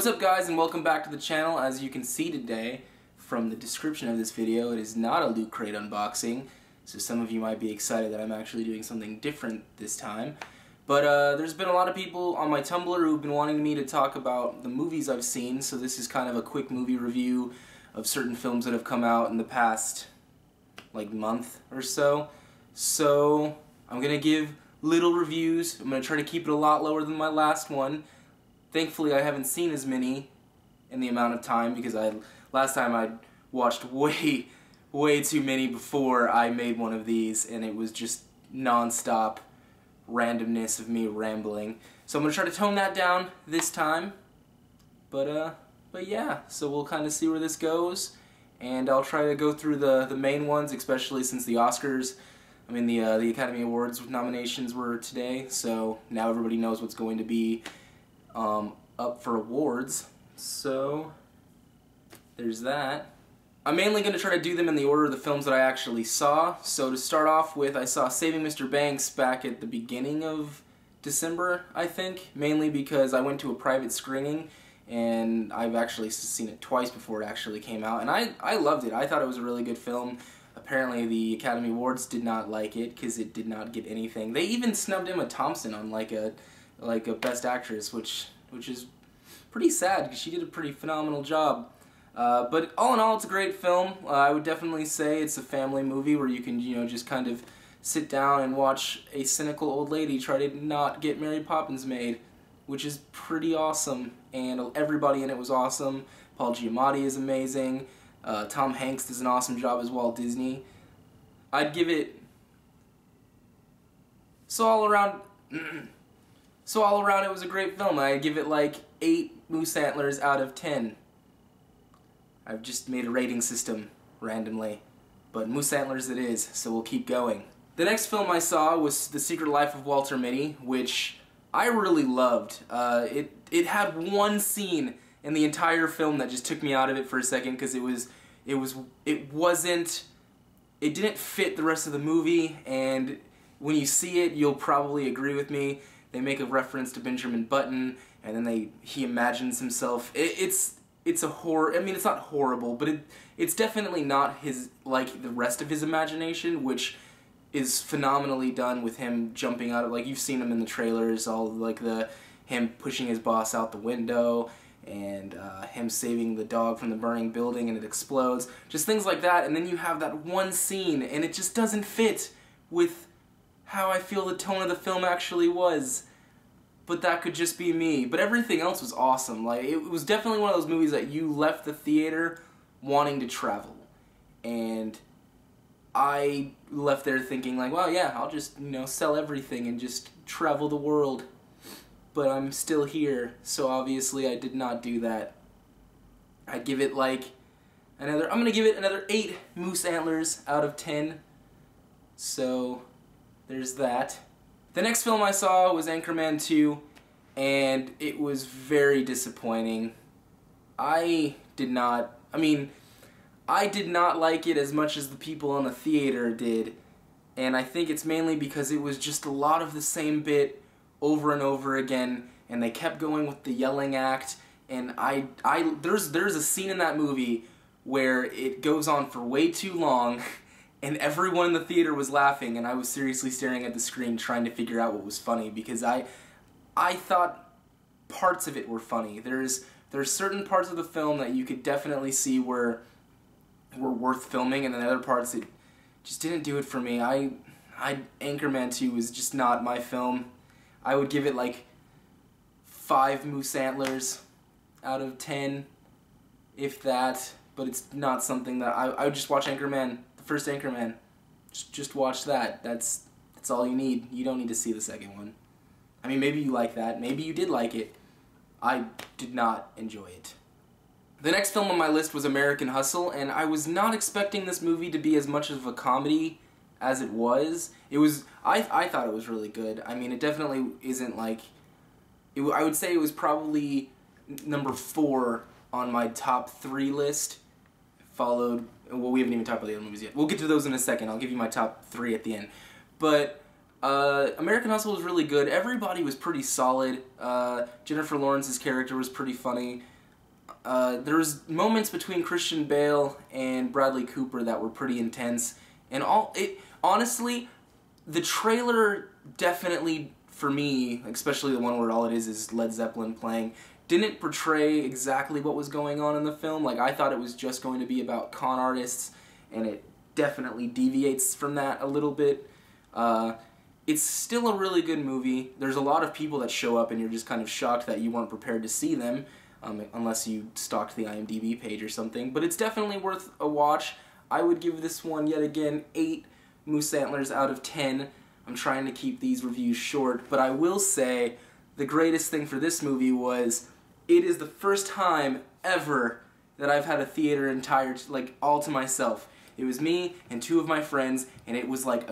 What's up guys, and welcome back to the channel. As you can see today from the description of this video, it is not a Loot Crate unboxing, so some of you might be excited that I'm actually doing something different this time. But there's been a lot of people on my Tumblr who've been wanting me to talk about the movies I've seen, so this is kind of a quick movie review of certain films that have come out in the past month or so. So I'm gonna give little reviews. I'm gonna try to keep it a lot lower than my last one. Thankfully, I haven't seen as many in the amount of time because last time I watched way too many before I made one of these, and it was just non-stop randomness of me rambling. So I'm gonna try to tone that down this time. But yeah, so we'll kind of see where this goes, and I'll try to go through the main ones, especially since the Oscars, the Academy Awards nominations were today, so now everybody knows what's going to be up for awards, so there's that. I'm mainly going to try to do them in the order of the films that I actually saw. So to start off with, I saw Saving Mr. Banks back at the beginning of December, I think, mainly because I went to a private screening, and I've actually seen it twice before it actually came out, and I loved it. I thought it was a really good film. Apparently the Academy Awards did not like it because it did not get anything. They even snubbed Emma Thompson on a Best Actress, which is pretty sad because she did a pretty phenomenal job. But all in all, it's a great film. I would definitely say it's a family movie where you can, just kind of sit down and watch a cynical old lady try to not get Mary Poppins made, which is pretty awesome. And everybody in it was awesome. Paul Giamatti is amazing. Tom Hanks does an awesome job as Walt Disney. I'd give it... So all around, it was a great film. I'd give it 8 moose antlers out of 10. I've just made a rating system randomly, but moose antlers it is, so we'll keep going. The next film I saw was The Secret Life of Walter Mitty, which I really loved. It had one scene in the entire film that just took me out of it for a second because it didn't fit the rest of the movie, and when you see it, you'll probably agree with me. They make a reference to Benjamin Button, and then he imagines himself. It's a horror. It's not horrible, but it's definitely not his the rest of his imagination, which is phenomenally done with him jumping out of, you've seen him in the trailers, all him pushing his boss out the window, and him saving the dog from the burning building and it explodes. Just things like that, and then you have that one scene, and it just doesn't fit with how I feel the tone of the film actually was. But that could just be me. But everything else was awesome. It was definitely one of those movies that you left the theater wanting to travel. And I left there thinking well, yeah, I'll just, sell everything and just travel the world. But I'm still here, so obviously I did not do that. I'd give it I'm gonna give it another 8 moose antlers out of 10. So there's that. The next film I saw was Anchorman II, and it was very disappointing. I did not like it as much as the people in the theater did, and I think it's mainly because it was just a lot of the same bit over and over again, and they kept going with the yelling act, and there's a scene in that movie where it goes on for way too long, and everyone in the theater was laughing, and I was seriously staring at the screen trying to figure out what was funny, because I thought parts of it were funny. There's certain parts of the film that you could definitely see were worth filming, and then other parts that just didn't do it for me. Anchorman 2 was just not my film. I would give it 5 moose antlers out of 10, if that, but it's not something that I would just watch Anchorman. The first Anchorman, just watch that. That's all you need. You don't need to see the second one. Maybe you like that. Maybe you did like it. I did not enjoy it. The next film on my list was American Hustle, and I was not expecting this movie to be as much of a comedy as it was. I thought it was really good. It definitely isn't I would say it was probably number 4 on my top 3 list, well, we haven't even talked about the other movies yet. We'll get to those in a second. I'll give you my top 3 at the end. But American Hustle was really good. Everybody was pretty solid. Jennifer Lawrence's character was pretty funny. There was moments between Christian Bale and Bradley Cooper that were pretty intense. And honestly, the trailer definitely, for me, especially the one where all it is Led Zeppelin playing, didn't portray exactly what was going on in the film. Like, I thought it was just going to be about con artists, and it definitely deviates from that a little bit. It's still a really good movie. There's a lot of people that show up and you're just kind of shocked that you weren't prepared to see them, unless you stalked the IMDb page or something. But it's definitely worth a watch. I would give this one, yet again, 8 moose antlers out of 10. I'm trying to keep these reviews short, but I will say the greatest thing for this movie was it is the first time ever that I've had a theater all to myself. It was me and 2 of my friends, and it was like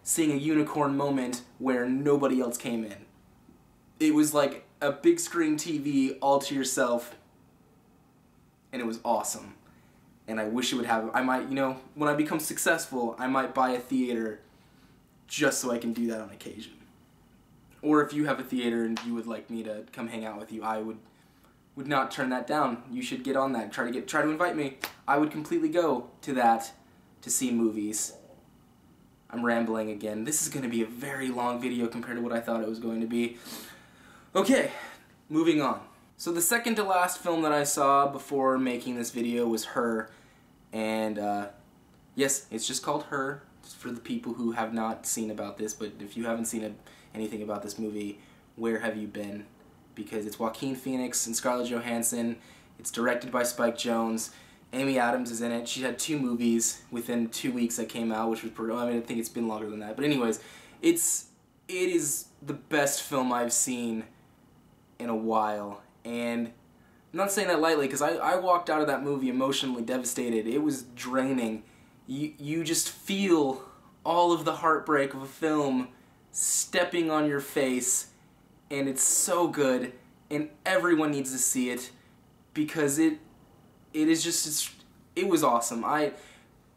seeing a unicorn moment where nobody else came in. It was like a big screen TV all to yourself, and it was awesome. And I wish it would have, I might, when I become successful, I might buy a theater just so I can do that on occasion. Or if you have a theater and you would like me to come hang out with you, I would not turn that down. You should get on that. Try to invite me. I would completely go to that to see movies. I'm rambling again. This is going to be a very long video compared to what I thought it was going to be. Okay, moving on. So the second to last film that I saw before making this video was Her. And yes, it's just called Her. It's for the people who have not seen about this, but if you haven't seen anything about this movie, where have you been? Because it's Joaquin Phoenix and Scarlett Johansson. It's directed by Spike Jonze. Amy Adams is in it. She had 2 movies within 2 weeks that came out, which was pretty, I think it's been longer than that. But anyways, it is the best film I've seen in a while. And I'm not saying that lightly, because I walked out of that movie emotionally devastated. It was draining. You just feel all of the heartbreak of a film stepping on your face, and it's so good, and everyone needs to see it, because it was awesome.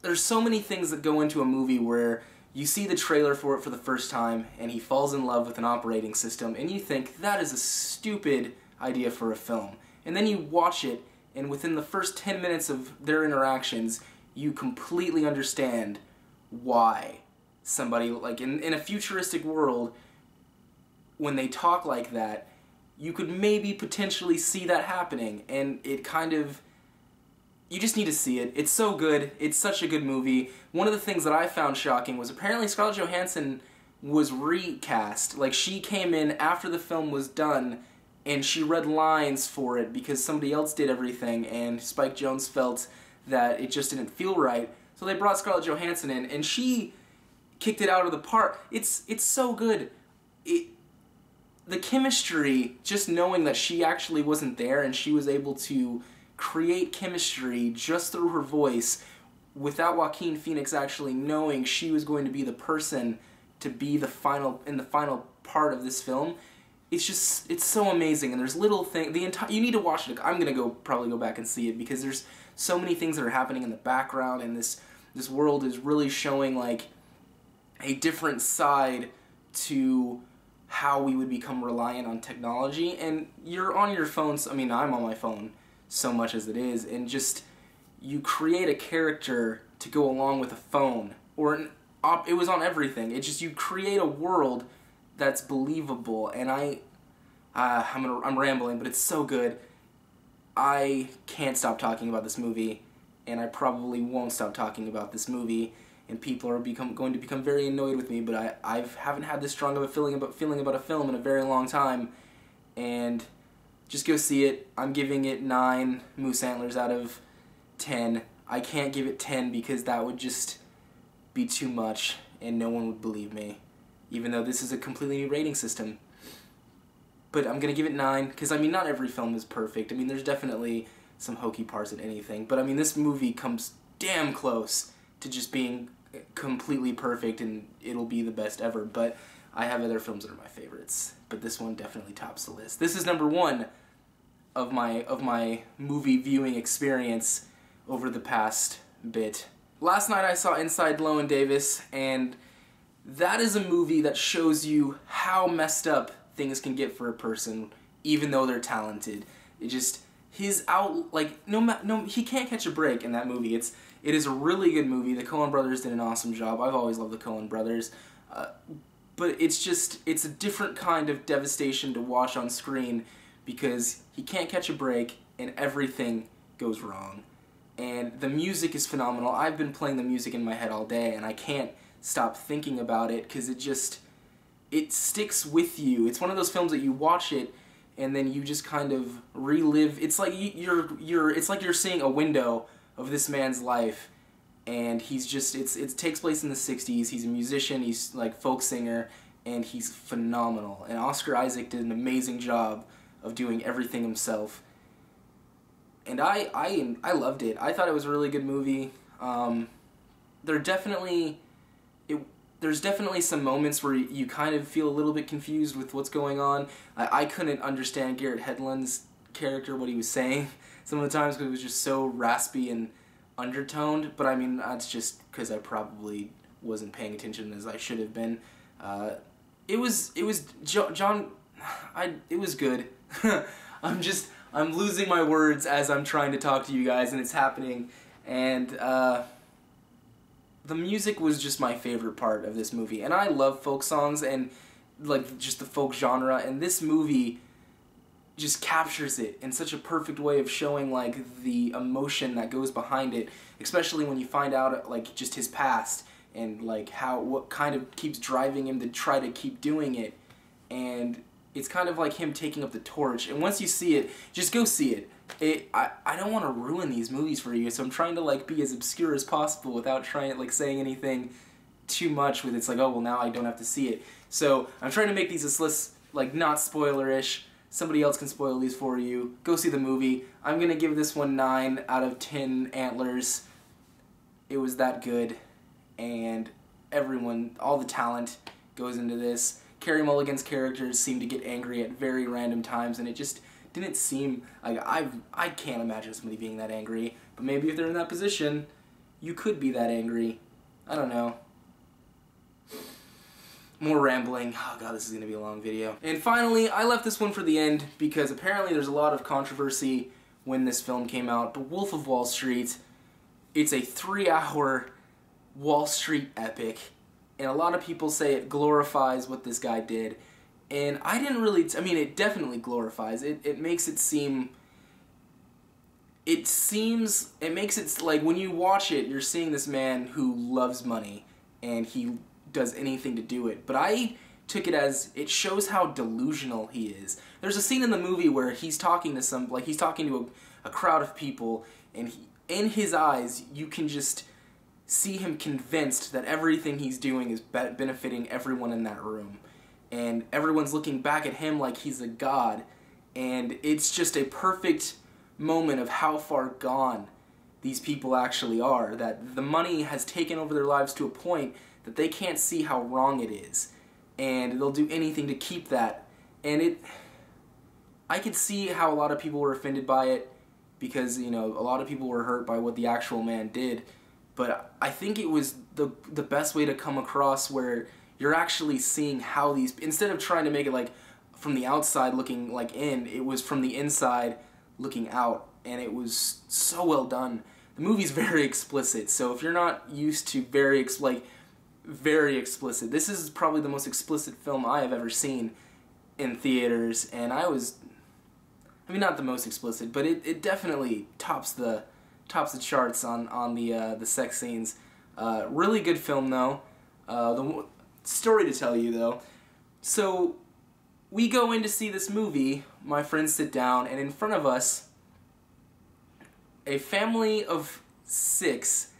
There's so many things that go into a movie where you see the trailer for it for the first time, and he falls in love with an operating system, and you think, that is a stupid idea for a film. And then you watch it, and within the first 10 minutes of their interactions, you completely understand why somebody, like in a futuristic world, when they talk like that, you could maybe potentially see that happening, and it kind of, you just need to see it. It's so good. It's such a good movie. One of the things that I found shocking was apparently Scarlett Johansson was recast. Like, she came in after the film was done, and she read lines for it because somebody else did everything, and Spike Jonze felt that it just didn't feel right. So they brought Scarlett Johansson in, and she kicked it out of the park. It's so good. The chemistry, just knowing that she actually wasn't there and she was able to create chemistry just through her voice without Joaquin Phoenix actually knowing she was going to be the person to be in the final part of this film. It's so amazing, and there's little things, you need to watch it. I'm gonna probably go back and see it, because there's so many things that are happening in the background, and this world is really showing like a different side to how we would become reliant on technology. And you're on your phones, I mean, I'm on my phone so much as it is, and just, you create a character to go along with a phone, or it was on everything. It's just, you create a world that's believable, and I'm rambling, but it's so good. I can't stop talking about this movie, and I probably won't stop talking about this movie, and people are going to become very annoyed with me, but I haven't had this strong of a feeling about a film in a very long time, and just go see it. I'm giving it 9 moose antlers out of 10. I can't give it 10 because that would just be too much, and no one would believe me, even though this is a completely new rating system. But I'm going to give it 9, because, I mean, not every film is perfect. I mean, there's definitely some hokey parts in anything, but, I mean, this movie comes damn close to just being completely perfect, and it'll be the best ever. But I have other films that are my favorites, but this one definitely tops the list. This is number 1 of my movie viewing experience over the past bit. Last night I saw Inside Llewyn Davis, and that is a movie that shows you how messed up things can get for a person, even though they're talented. It just, his out, like, no, he can't catch a break in that movie. It is a really good movie. The Coen brothers did an awesome job. I've always loved the Coen brothers. But it's just, it's a different kind of devastation to watch on screen because he can't catch a break and everything goes wrong. And the music is phenomenal. I've been playing the music in my head all day and I can't stop thinking about it because it sticks with you. It's one of those films that you watch it and then you just kind of relive. It's like it's like you're seeing a window of this man's life, and he's just, it takes place in the 60s. He's a musician, he's like folk singer, and he's phenomenal. And Oscar Isaac did an amazing job of doing everything himself. And I loved it. I thought it was a really good movie. There's definitely some moments where you kind of feel a little bit confused with what's going on. I couldn't understand Garrett Hedlund's character, what he was saying some of the times, because it was just so raspy and undertoned. But I mean, that's just because I probably wasn't paying attention as I should have been. It was good. I'm losing my words as I'm trying to talk to you guys, and it's happening. And the music was just my favorite part of this movie. And I love folk songs and like just the folk genre, and this movie just captures it in such a perfect way of showing like the emotion that goes behind it, especially when you find out like just his past and like what kind of keeps driving him to try to keep doing it. And it's kind of like him taking up the torch. And once you see it, just go see it. I don't want to ruin these movies for you, so I'm trying to like be as obscure as possible without trying to like saying anything too much with it's like, oh well, now I don't have to see it. So I'm trying to make these as less like not spoiler-ish. Somebody else can spoil these for you. Go see the movie. I'm gonna give this one 9 out of 10 antlers. It was that good, and everyone, all the talent goes into this. Carey Mulligan's characters seem to get angry at very random times, and it just didn't seem like I can't imagine somebody being that angry. But maybe if they're in that position, you could be that angry. I don't know. More rambling. Oh god, this is going to be a long video. And finally, I left this one for the end because apparently there's a lot of controversy when this film came out. But Wolf of Wall Street, it's a 3-hour Wall Street epic. And a lot of people say it glorifies what this guy did. And I didn't really, I mean, it definitely glorifies. It makes it seem, it makes it like when you watch it, you're seeing this man who loves money and he does anything to do it. But I took it as, it shows how delusional he is. There's a scene in the movie where he's talking to he's talking to a crowd of people, and in his eyes, you can just see him convinced that everything he's doing is benefiting everyone in that room. And everyone's looking back at him like he's a god. And it's just a perfect moment of how far gone these people actually are. That the money has taken over their lives to a point that they can't see how wrong it is. And they'll do anything to keep that. And I could see how a lot of people were offended by it because, you know, a lot of people were hurt by what the actual man did. But I think it was the best way to come across where you're actually seeing how these, instead of trying to make it like from the outside looking like in, it was from the inside looking out, and it was so well done. The movie's very explicit, so if you're not used to very explicit, this is probably the most explicit film I have ever seen in theaters, and I mean not the most explicit, but it definitely tops the charts on the sex scenes. Really good film though. The story to tell you though. So we go in to see this movie, my friends sit down, and in front of us a family of 6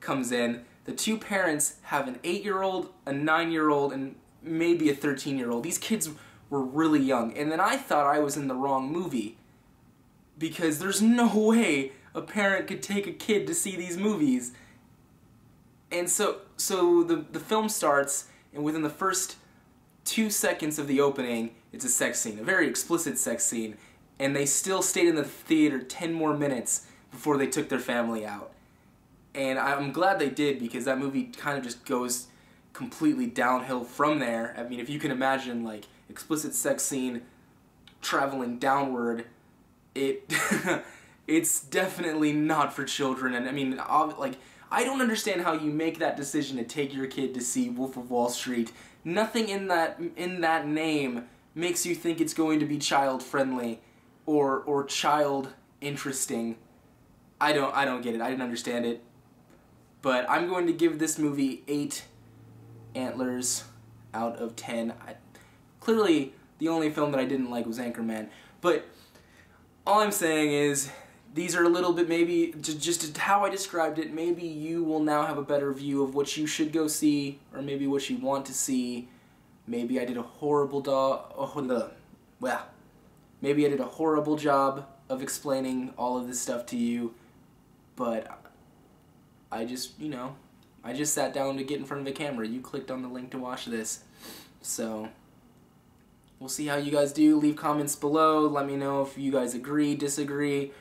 comes in. The 2 parents have an 8-year-old, a 9-year-old, and maybe a 13-year-old. These kids were really young, and then I thought I was in the wrong movie because there's no way a parent could take a kid to see these movies. And so the film starts, and within the first 2 seconds of the opening, it's a sex scene, a very explicit sex scene, and they still stayed in the theater 10 more minutes before they took their family out. And I'm glad they did, because that movie kind of just goes completely downhill from there. I mean, if you can imagine, like, explicit sex scene traveling downward, it's definitely not for children. And I mean, like, I don't understand how you make that decision to take your kid to see Wolf of Wall Street. Nothing in that name makes you think it's going to be child friendly or child interesting. I don't get it. I didn't understand it. But I'm going to give this movie 8 antlers out of 10. Clearly, the only film that I didn't like was Anchorman. But all I'm saying is, these are a little bit, maybe, just how I described it, maybe you will now have a better view of what you should go see, or maybe what you want to see. Maybe I did a horrible maybe I did a horrible job of explaining all of this stuff to you, but I just, you know, I just sat down to get in front of a camera. You clicked on the link to watch this. So we'll see how you guys do. Leave comments below. Let me know if you guys agree, disagree.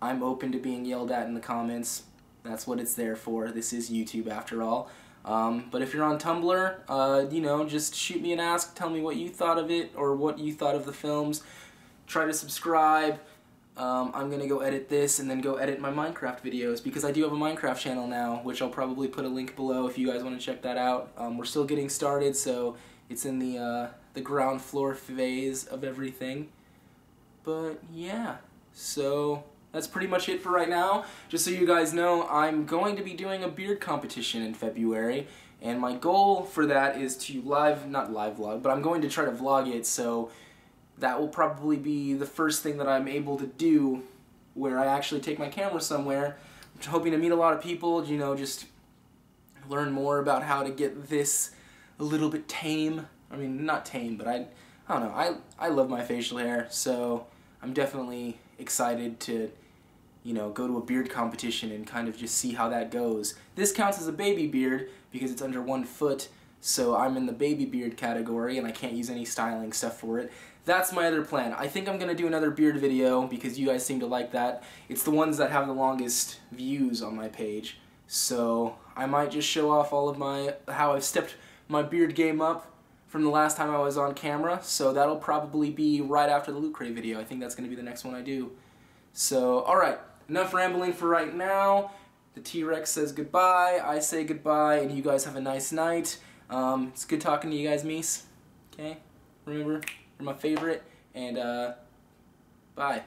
I'm open to being yelled at in the comments. That's what it's there for. This is YouTube after all. But if you're on Tumblr, you know, just shoot me an ask. Tell me what you thought of it or what you thought of the films. Try to subscribe. I'm going to go edit this and then go edit my Minecraft videos because I do have a Minecraft channel now, which I'll probably put a link below if you guys want to check that out. We're still getting started, so it's in the ground floor phase of everything. But yeah, so that's pretty much it for right now. Just so you guys know, I'm going to be doing a beard competition in February, and my goal for that is to not live vlog, but I'm going to try to vlog it, so that will probably be the first thing that I'm able to do where I actually take my camera somewhere. I'm hoping to meet a lot of people, you know, just learn more about how to get this a little bit tame. I mean, not tame, but I don't know. I love my facial hair, so I'm definitely excited to, you know, go to a beard competition and kind of just see how that goes. This counts as a baby beard because it's under 1 foot, so I'm in the baby beard category and I can't use any styling stuff for it. That's my other plan. I think I'm going to do another beard video because you guys seem to like that. It's the ones that have the longest views on my page, so I might just show off all of how I've stepped my beard game up from the last time I was on camera, so that'll probably be right after the Loot Crate video. I think that's going to be the next one I do. So, alright, enough rambling for right now. The T-Rex says goodbye, I say goodbye, and you guys have a nice night. It's good talking to you guys, Mies. Okay? Remember, you're my favorite, and bye.